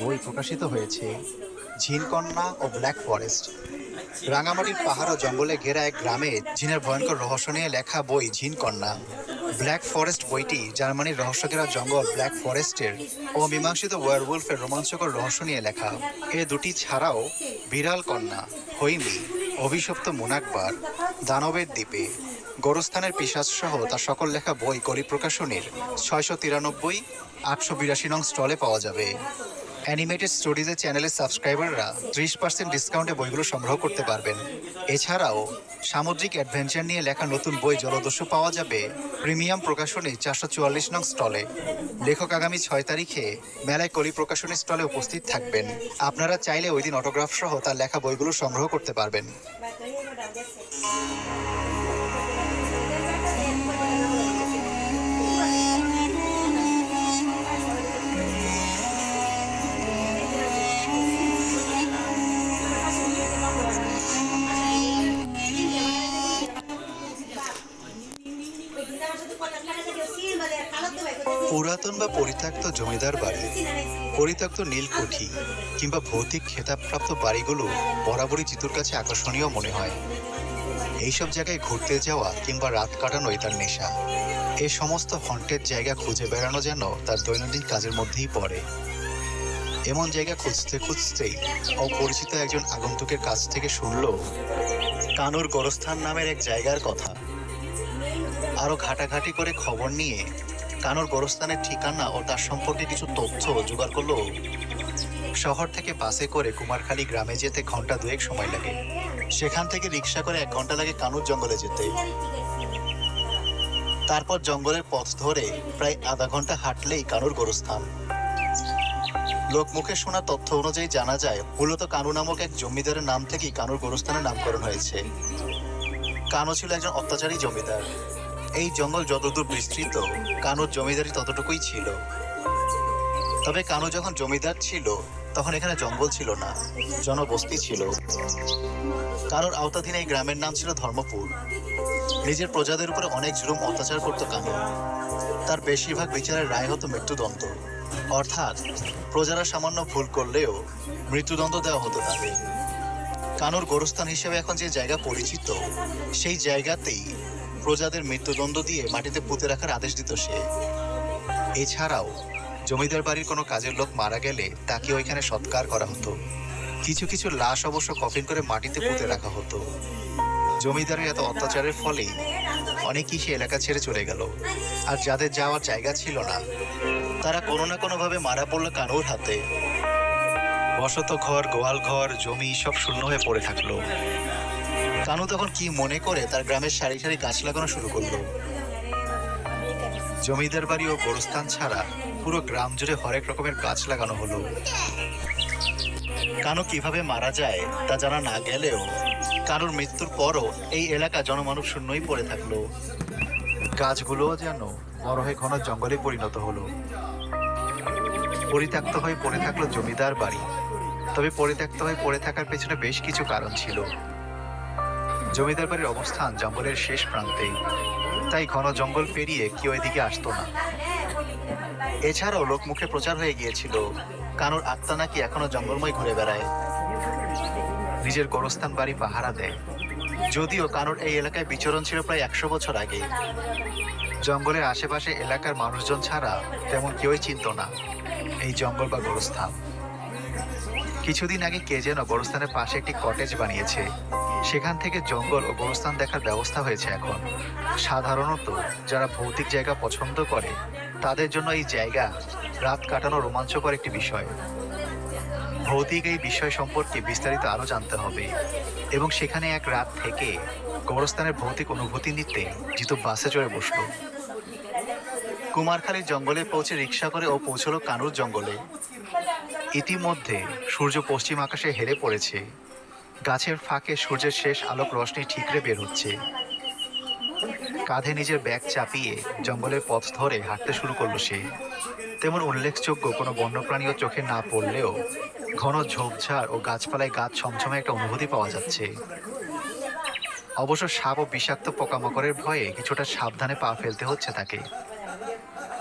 বই প্রকাশিত হয়েছে ঝিনকন্যা ও ব্ল্যাক ফরেস্ট। রাঙামাটির পাহাড় ও জঙ্গলে ঘেরা এক গ্রামে জিনের ভয়ঙ্কর রহস্য নিয়ে লেখা বই ঝিনকন্যা। ব্ল্যাক ফরেস্ট বইটি জার্মানির রহস্যঘেরা জঙ্গল ব্ল্যাক ফরেস্টের অমীমাংসিত ওয়ারউলফের রোমাঞ্চকর রহস্য নিয়ে লেখা। এ দুটি ছাড়াও বিড়াল কন্যা, হৈমি, অভিশপ্ত মুনাকবার, দানবের দ্বীপে, গোরস্থানের পিশাচ সহ তার সকল লেখা বই কলি প্রকাশনীর 693, 882 নং স্টলে পাওয়া যাবে। অ্যানিমেটেড স্টোরিজের চ্যানেলের সাবস্ক্রাইবাররা 30% ডিসকাউন্টে বইগুলো সংগ্রহ করতে পারবেন। এছাড়াও সামুদ্রিক অ্যাডভেঞ্চার নিয়ে লেখা নতুন বই জলদস্যু পাওয়া যাবে প্রিমিয়াম প্রকাশনী 444 নং স্টলে। লেখক আগামী 6 তারিখে মেলায় কলি প্রকাশনী স্টলে উপস্থিত থাকবেন। আপনারা চাইলে ওই দিন অটোগ্রাফ সহ তার লেখা বইগুলো সংগ্রহ করতে পারবেন। পুরাতন বা পরিত্যক্ত জমিদার বাড়ি, পরিত্যক্ত নীলকুঠি কিংবা ভৌতিক খেতাবপ্রাপ্ত বাড়িগুলো বরাবরই জিতুর কাছে আকর্ষণীয় মনে হয়। এইসব জায়গায় ঘুরতে যাওয়া কিংবা রাত কাটানোই তার নেশা। এই সমস্ত হন্টেড জায়গা খুঁজে বেড়ানো যেন তার দৈনন্দিন কাজের মধ্যেই পড়ে। এমন জায়গা খুঁজতে খুঁজতেই অপরিচিত একজন আগন্তুকের কাছ থেকে শুনল কানুর গোরস্থান নামের এক জায়গার কথা। আরো ঘাটাঘাটি করে খবর নিয়ে কানুর গোরস্থানের ঠিকানা ও তার সম্পর্কে কিছু তথ্য জোগাড় করলো। শহর থেকে বাসে করে কুমারখালী গ্রামে যেতে ঘন্টা 2 সময় লাগে। সেখান থেকে রিক্সা করে 1 ঘন্টা লাগে কানুর জঙ্গলে যেতে। তারপর জঙ্গলের পথ ধরে প্রায় আধা ঘন্টা হাঁটলেই কানুর গোরস্থান। লোকমুখে শোনা তথ্য অনুযায়ী জানা যায় মূলত কানু নামক এক জমিদারের নাম থেকেই কানুর গোরস্থানের নামকরণ হয়েছে। কানু ছিল একজন অত্যাচারী জমিদার। এই জঙ্গল যতদূর বিস্তৃত কানুর জমিদারি ততটুকুই ছিল। তবে কানু যখন জমিদার ছিল তখন এখানে জঙ্গল ছিল না, জনবস্তি ছিল। কানুর আওতাধীন এই গ্রামের নাম ছিল ধর্মপুর। নিজের প্রজাদের উপরে অনেক জুলুম অত্যাচার করত কানু। তার বেশিরভাগ বিচারের রায় হতো মৃত্যুদণ্ড, অর্থাৎ প্রজারা সামান্য ভুল করলেও মৃত্যুদণ্ড দেওয়া হতো তাদের। কানুর গোরস্থান হিসেবে এখন যে জায়গা পরিচিত, সেই জায়গাতেই প্রজাদের মৃত্যুদণ্ড দিয়ে মাটিতে পুঁতে রাখার আদেশ দিত সে। এছাড়াও জমিদার বাড়ির কোনো কাজের লোক মারা গেলে তাকে ওইখানে সৎকার করা হতো। কিছু কিছু লাশ অবশ্য কফিন করে মাটিতে পুঁতে রাখা হতো। জমিদারের এত অত্যাচারের ফলে অনেকেই সে এলাকা ছেড়ে চলে গেল। আর যাদের যাওয়ার জায়গা ছিল না তারা কোনো না কোনোভাবে মারা পড়লো কানুর হাতে। বসত ঘর, গোয়াল ঘর, জমি সব শূন্য হয়ে পড়ে থাকলো। কানু তখন কি মনে করে তার গ্রামের সারি সারি গাছ লাগানো শুরু করলো। জমিদার বাড়ি ও গোরস্থান ছাড়া পুরো গ্রাম জুড়ে হরেক রকমের গাছ লাগানো হলো। কানু কিভাবে মারা যায় তা জানা না গেলেও কানুর মৃত্যুর পরও এই এলাকা জনমানব শূন্যই পড়ে থাকলো। গাছগুলোও যেন বড় হয়ে ঘন জঙ্গলে পরিণত হলো। পরিত্যক্ত হয়ে পড়ে থাকলো জমিদার বাড়ি। তবে পরিত্যক্ত হয়ে পড়ে থাকার পেছনে বেশ কিছু কারণ ছিল। জমিদার বাড়ির অবস্থান জঙ্গলের শেষ প্রান্তে, তাই ঘন জঙ্গল পেরিয়ে কেউ এদিকে আসতো না। এছাড়াও লোকমুখে প্রচার হয়ে গিয়েছিল কানুর আত্মা নাকি এখনো জঙ্গলময় ঘুরে বেড়ায়, নিজের গোরস্থান বাড়ি পাহারা দেয়। যদিও কানুর এই এলাকায় বিচরণ ছিল প্রায় 100 বছর আগে। জঙ্গলের আশেপাশে এলাকার মানুষজন ছাড়া তেমন কেউই চিনত না এই জঙ্গল বা গোরস্থান। কিছুদিন আগে কে যেন গোরস্থানের পাশে একটি কটেজ বানিয়েছে। সেখান থেকে জঙ্গল ও গোরস্থান দেখার ব্যবস্থা হয়েছে এখন। সাধারণত যারা ভৌতিক জায়গা পছন্দ করে তাদের জন্য এই জায়গা রাত কাটানো রোমাঞ্চকর একটি বিষয়। ভৌতিক এই বিষয় সম্পর্কে বিস্তারিত আরো জানতে হবে এবং সেখানে এক রাত থেকে গোরস্থানের ভৌতিক অনুভূতি নিতে জিতু বাসে চড়ে বসলো। কুমারখালীর জঙ্গলে পৌঁছে রিক্সা করে ও পৌঁছলো কানুর জঙ্গলে। ইতিমধ্যে সূর্য পশ্চিম আকাশে হেলে পড়েছে। গাছের ফাঁকে সূর্যের শেষ আলোক রশ্মি ঠিকরে বের হচ্ছে। কাঁধে নিজের ব্যাগ চাপিয়ে জঙ্গলের পথ ধরে হাঁটতে শুরু করলো সে। তেমন উল্লেখযোগ্য কোনো বন্যপ্রাণীও চোখে না পড়লেও ঘন ঝোপঝাড় ও গাছপালায় গাছ ছমছমে একটা অনুভূতি পাওয়া যাচ্ছে। অবশ্য সাপ ও বিষাক্ত পোকামাকড়ের ভয়ে কিছুটা সাবধানে পা ফেলতে হচ্ছে তাকে।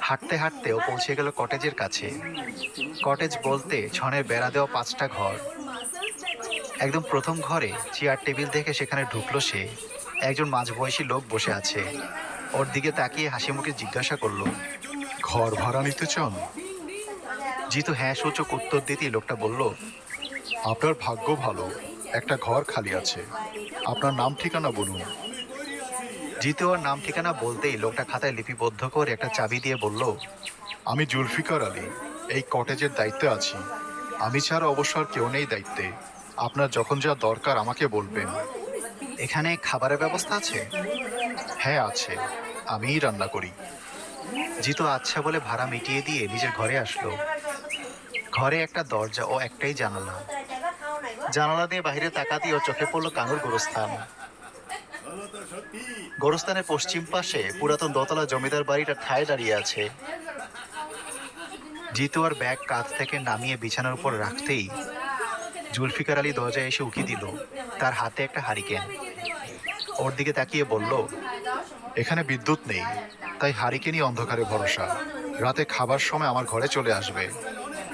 হাঁটতে হাঁটতে ও পৌঁছে গেল কটেজের কাছে। কটেজ বলতে ছনের বেড়া দেওয়া 5টা ঘর। একদম প্রথম ঘরে চেয়ার টেবিল দেখে সেখানে ঢুকলো সে। একজন মাঝবয়সী লোক বসে আছে। ওর দিকে তাকিয়ে হাসি মুখে জিজ্ঞাসা করলো, ঘর ভাড়া নিতে চান? জিতু হ্যাঁ সূচক উত্তর দিতেই লোকটা বলল, আপনার ভাগ্য ভালো, একটা ঘর খালি আছে। আপনার নাম ঠিকানা বলুন। জিতু ওর নাম ঠিকানা বলতেই লোকটা খাতায় লিপিবদ্ধ করে একটা চাবি দিয়ে বলল, আমি জুলফিকার আলী, এই কটেজের দায়িত্বে আছি। আমি ছাড়া অবশ্য আর কেউ নেই দায়িত্বে। আপনার যখন যা দরকার আমাকে বলবেন। এখানে খাবারের ব্যবস্থা আছে? হ্যাঁ আছে, আমিই রান্না করি। জিতু আচ্ছা বলে ভাড়া মিটিয়ে দিয়ে নিজের ঘরে আসলো। ঘরে একটা দরজা ও একটাই জানালা। জানালা দিয়ে বাইরে তাকাতেই ওর চোখে পড়লো কানুর গোরস্থান। গোরস্থানের পশ্চিম পাশে পুরাতন দোতলা জমিদার বাড়িটা ঠায় দাঁড়িয়ে আছে। জিতু আর ব্যাগ কাঁধ থেকে নামিয়ে বিছানার উপর রাখতেই জুলফিকার আলী দরজায় এসে উকি দিল। তার হাতে একটা হারিকেন। ওর দিকে তাকিয়ে বলল, এখানে বিদ্যুৎ নেই, তাই হারিকেনই অন্ধকারে ভরসা। রাতে খাবার সময় আমার ঘরে চলে আসবে।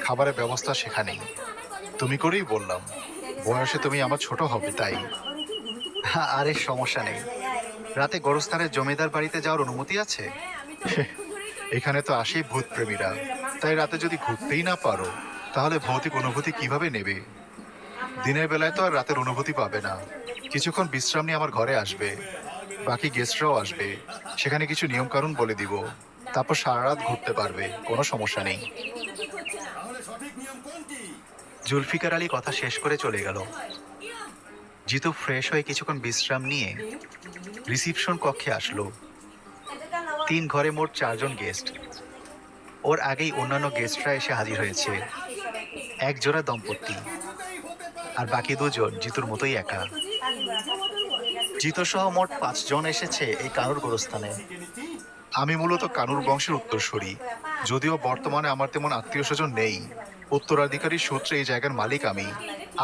খাবারের ব্যবস্থা সেখানেই। তুমি করেই বললাম, বয়সে তুমি আমার ছোট হবে তাই। আরে সমস্যা নেই। রাতে গোরস্থানের জমিদার বাড়িতে যাওয়ার অনুমতি আছে? এখানে তো আসেই ভূত প্রেমীরা, তাই রাতে যদি ঘুরতেই না পারো তাহলে ভৌতিক অনুভূতি কিভাবে নেবে? দিনের বেলায় তো আর রাতের অনুভূতি পাবে না। কিছুক্ষণ বিশ্রাম নিয়ে আমার ঘরে আসবে, বাকি গেস্টরাও আসবে। সেখানে কিছু নিয়মকানুন বলে দিব, তারপর সারা রাত ঘুরতে পারবে, কোনো সমস্যা নেই। জুলফিকার আলী কথা শেষ করে চলে গেল। জিতু ফ্রেশ হয়ে কিছুক্ষণ বিশ্রাম নিয়ে রিসিপশন কক্ষে আসলো। 3 ঘরে মোট 4 জন গেস্ট। ওর আগেই অন্যান্য গেস্টরা এসে হাজির হয়েছে। এক জোড়া দম্পতি, আর বাকি 2 জন জিতুর মতোই একা। জিতু সহ মোট 5 জন এসেছে এই কানুর গোরস্থানে। আমি মূলত কানুর বংশের উত্তরসূরি, যদিও বর্তমানে আমার তেমন আত্মীয় স্বজন নেই। উত্তরাধিকারী সূত্রে এই জায়গার মালিক আমি।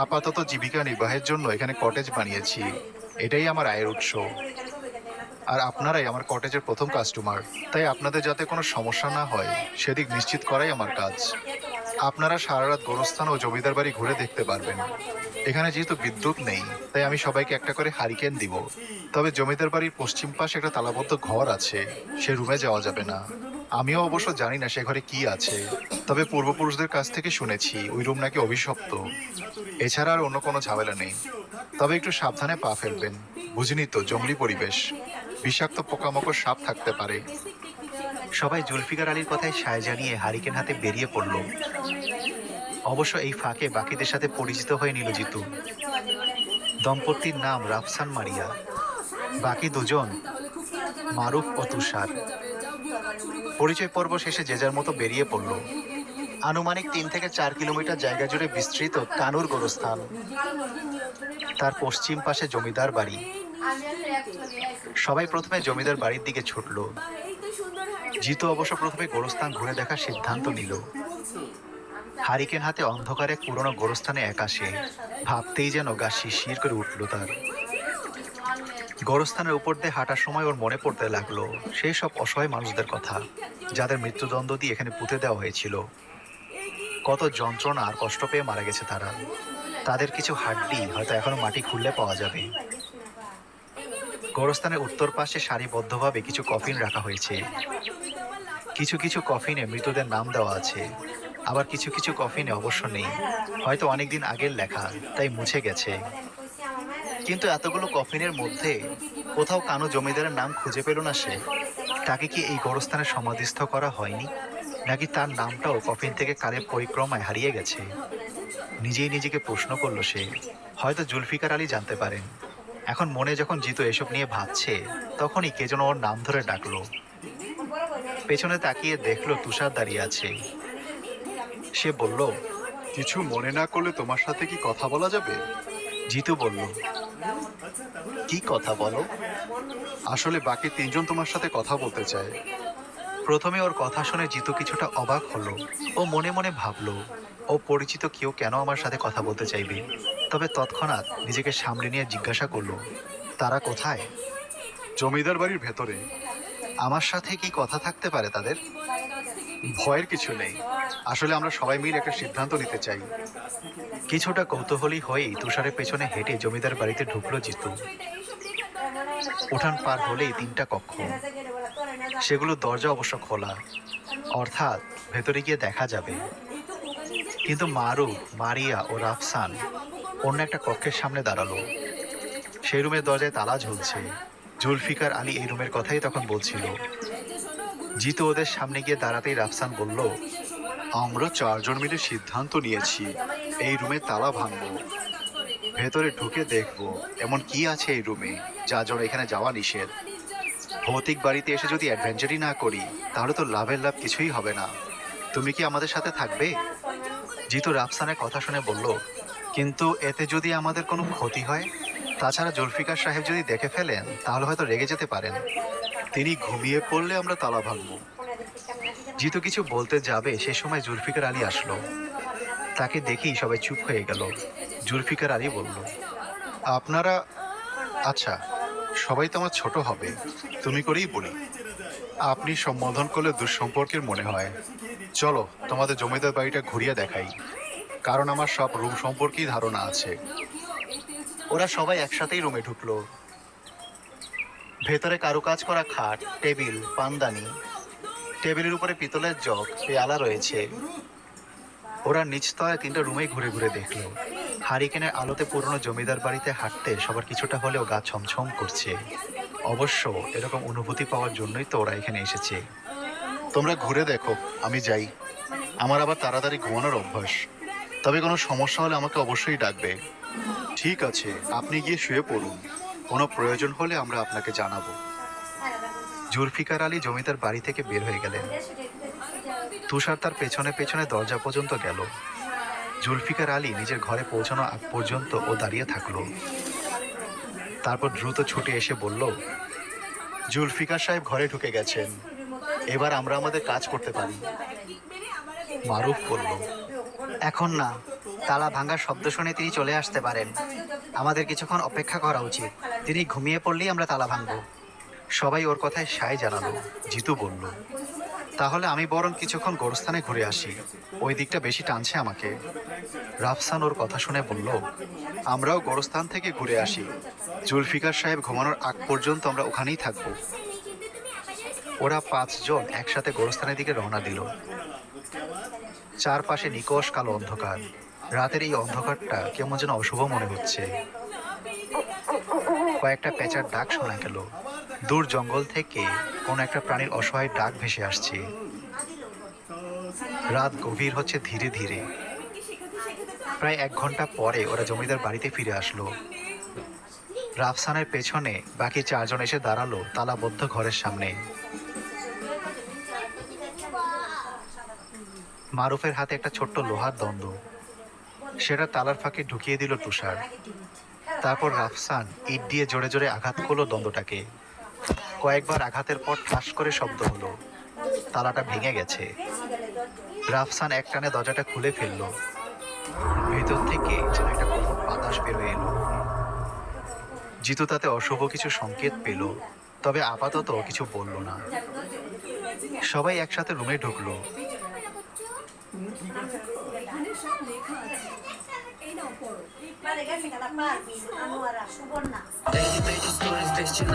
আপাতত জীবিকা নির্বাহের জন্য এখানে কটেজ বানিয়েছি। এটাই আমার আয়ের উৎস। আর আপনারাই আমার কটেজের প্রথম কাস্টমার, তাই আপনাদের যাতে কোনো সমস্যা না হয় সেদিক নিশ্চিত করাই আমার কাজ। আপনারা সারা রাত গোরস্থান ও জমিদার বাড়ি ঘুরে দেখতে পারবেন। এখানে যেহেতু বিদ্যুৎ নেই, তাই আমি সবাইকে একটা করে হারিকেন দিব। তবে জমিদার বাড়ির পশ্চিম পাশে একটা তালাবদ্ধ ঘর আছে, সে রুমে যাওয়া যাবে না। আমিও অবশ্য জানি না সে ঘরে কি আছে, তবে পূর্বপুরুষদের কাছ থেকে শুনেছি ওই রুম নাকি অভিশপ্ত। এছাড়া আর অন্য কোনো ঝামেলা নেই। তবে একটু সাবধানে পা ফেলবেন, বুঝিনি তো জঙ্গলি পরিবেশ, বিষাক্ত পোকামাকড় সাপ থাকতে পারে। সবাই জুলফিকার আলীর কথায় সায় জানিয়ে হারিকেন হাতে বেরিয়ে পড়ল। অবশ্য এই ফাঁকে বাকিদের সাথে পরিচিত হয়ে নিল জিতু। দম্পতির নাম রাফসান মারিয়া। বাকি 2 জন মারুফ ও তুষার। পরিচয় পর্ব শেষে যে যার মতো বেরিয়ে পড়ল। আনুমানিক 3 থেকে 4 কিলোমিটার জায়গা জুড়ে বিস্তৃত কানুর গোরস্থান। তার পশ্চিম পাশে জমিদার বাড়ি। সবাই প্রথমে জমিদার বাড়ির দিকে ছুটল। জিতু অবশ্য প্রথমে গোরস্থান ঘুরে দেখার সিদ্ধান্ত নিল। হারিকেন হাতে অন্ধকারে পুরনো গোরস্থানে একা সে। ভাবতেই যেন গা শিরশির করে উঠল তার। গোরস্থানের উপর দিয়ে হাঁটার সময় ওর মনে পড়তে লাগলো সেই সব অসহায় মানুষদের কথা, যাদের মৃত্যুদণ্ড দিয়ে এখানে পুঁতে দেওয়া হয়েছিল। কত যন্ত্রণা আর কষ্ট পেয়ে মারা গেছে তারা। তাদের কিছু হাড্ডি হয়তো এখনো মাটি খুললে পাওয়া যাবে। গোরস্থানের উত্তর পাশে সারিবদ্ধভাবে কিছু কফিন রাখা হয়েছে। কিছু কিছু কফিনে মৃতদের নাম দেওয়া আছে, আবার কিছু কিছু কফিনে অবশ্য নেই, হয়তো অনেকদিন আগের লেখা, তাই মুছে গেছে। কিন্তু এতগুলো কফিনের মধ্যে কোথাও কানু জমিদারের নাম খুঁজে পেল না সে। তাকে কি এই গোরস্থানে সমাধিস্থ করা হয়নি, নাকি তার নামটাও কফিন থেকে কালের পরিক্রমায় হারিয়ে গেছে? নিজেই নিজেকে প্রশ্ন করলো সে। হয়তো জুলফিকার আলী জানতে পারেন। এখন মনে যখন জিতু এসব নিয়ে ভাবছে, তখনই কে যেন ওর নাম ধরে ডাকলো। পেছনে তাকিয়ে দেখলো তুষার দাঁড়িয়ে আছে। সে বলল, কিছু মনে না করলে তোমার সাথে কি কথা বলা যাবে? জিতু বলল, কি কথা বলো? আসলে বাকি 3 জন তোমার সাথে কথা বলতে চায়। প্রথমে ওর কথা শুনে জিতু কিছুটা অবাক হলো। ও মনে মনে ভাবলো, ও পরিচিত কেউ কেন আমার সাথে কথা বলতে চাইবে। তবে তৎক্ষণাৎ নিজেকে সামলে নিয়ে জিজ্ঞাসা করলো, তারা কোথায়? জমিদার বাড়ির ভেতরে। আমার সাথে কি কথা থাকতে পারে তাদের? ভয়ের কিছু নেই। আসলে আমরা সবাই মিলে একটা সিদ্ধান্ত নিতে চাই। কিছুটা কৌতূহলী হয়েই তুষারের পেছনে হেঁটে জমিদার বাড়িতে ঢুকলো জিতু। উঠান পার হলেই 3টা কক্ষ, সেগুলো দরজা অবশ্য খোলা, অর্থাৎ ভেতরে গিয়ে দেখা যাবে। কিন্তু মারুফ, মারিয়া ও রাফসান অন্য একটা কক্ষের সামনে দাঁড়ালো। সেই রুমের দরজায় তালা ঝুলছে। জুলফিকার আলী এই রুমের কথাই তখন বলছিল। জিতু ওদের সামনে গিয়ে দাঁড়াতেই রাফসান বলল, আমরা 4 জন মিলে সিদ্ধান্ত নিয়েছি এই রুমে তালা ভাঙবো, ভেতরে ঢুকে দেখবো এমন কি আছে এই রুমে যা জন্য এখানে যাওয়া নিষেধ। ভৌতিক বাড়িতে এসে যদি অ্যাডভেঞ্চারই না করি তাহলে তো লাভের লাভ কিছুই হবে না। তুমি কি আমাদের সাথে থাকবে? জিতু রাফসানের কথা শুনে বলল, কিন্তু এতে যদি আমাদের কোনো ক্ষতি হয়, তাছাড়া জুলফিকার সাহেব যদি দেখে ফেলেন তাহলে হয়তো রেগে যেতে পারেন। তিনি ঘুমিয়ে পড়লে আমরা তালা ভাঙবো। জিতু কিছু বলতে যাবে সে সময় জুলফিকার আলী আসলো। তাকে দেখেই সবাই চুপ হয়ে গেল। জুলফিকার আলী বলল, আপনারা, আচ্ছা সবাই তো আমার ছোট হবে, তুমি করেই বলি। আপনি সম্বোধন করলে দুঃসম্পর্কের মনে হয়। চলো তোমাদের জমিদার বাড়িটা ঘুরিয়ে দেখাই, কারণ আমার সব রুম সম্পর্কেই ধারণা আছে। ওরা সবাই একসাথেই রুমে ঢুকলো। ভেতরে কারুকাজ করা খাট, টেবিল, পানদানি, টেবিলের উপরে পিতলের জগ, পেয়ালা রয়েছে। ওরা নিচতলায় 3টা রুমেই ঘুরে ঘুরে দেখলো। হারিকেনের আলোতে পুরনো জমিদার বাড়িতে হাঁটতে সবার কিছুটা হলেও গা ছমছম করছে। অবশ্য এরকম অনুভূতি পাওয়ার জন্যই তো ওরা এখানে এসেছে। তোমরা ঘুরে দেখো, আমি যাই। আমার আবার তাড়াতাড়ি ঘুমানোর অভ্যাস। তবে কোনো সমস্যা হলে আমাকে অবশ্যই ডাকবে। ঠিক আছে, আপনি গিয়ে শুয়ে পড়ুন, কোনো প্রয়োজন হলে আমরা আপনাকে জানাবো। জুলফিকার আলী জমিদার বাড়ি থেকে বের হয়ে গেলেন। তুষার তার পেছনে পেছনে দরজা পর্যন্ত গেল। জুলফিকার আলী নিজের ঘরে পৌঁছানো আগ পর্যন্ত ও দাঁড়িয়ে থাকলো। তারপর দ্রুত ছুটে এসে বলল, জুলফিকার সাহেব ঘরে ঢুকে গেছেন, এবার আমরা আমাদের কাজ করতে পারি। মারুফ বলল, এখন না, তালা ভাঙার শব্দ শুনে তিনি চলে আসতে পারেন। আমাদের কিছুক্ষণ অপেক্ষা করা উচিত। তিনি ঘুমিয়ে পড়লেই আমরা তালা ভাঙবো। সবাই ওর কথায় সায় জানালো। জিতু বলল, তাহলে আমি বরং কিছুক্ষণ গোরস্থানে ঘুরে আসি, ওই দিকটা বেশি টানছে আমাকে। রাফসান ওর কথা শুনে বলল, আমরাও গোরস্থান থেকে ঘুরে আসি। জুলফিকার সাহেব ঘুমানোর আগ পর্যন্ত আমরা ওখানেই থাকবো। ওরা 5 জন একসাথে গোরস্থানের দিকে রওনা দিল। চারপাশে নিকষ কালো অন্ধকার। রাতের এই অন্ধকারটা কেমন যেন অশুভ মনে হচ্ছে। কয়েকটা পেঁচার ডাক শোনা গেল। দূর জঙ্গল থেকে কোনো একটা প্রাণীর অসহায় ডাক ভেসে আসছে। রাত গভীর হচ্ছে ধীরে ধীরে। প্রায় 1 ঘন্টা পরে ওরা জমিদার বাড়িতে ফিরে আসলো। রাফসানের পেছনে বাকি 4 জন এসে দাঁড়ালো তালাবদ্ধ ঘরের সামনে। মারুফের হাতে একটা ছোট্ট লোহার দণ্ড, সেটা তালার ফাঁকে ঢুকিয়ে দিল তুষার। তারপর রাফসান ইট দিয়ে জোরে জোরে আঘাত করলো দণ্ডটাকে। কয়েকবার আঘাতের পর ঠাস করে শব্দ হলো। তালাটা ভেঙে গেছে। রাফসান এক টানে দরজাটা খুলে ফেললো। ভেতর থেকে যেন একটা কোমল বাতাস বেরোয় এলো। জিতু তাতে অশুভ কিছু সংকেত পেল, তবে আপাতত কিছু বলল না। সবাই একসাথে রুমে ঢুকলো। Daily pages, stories, texting,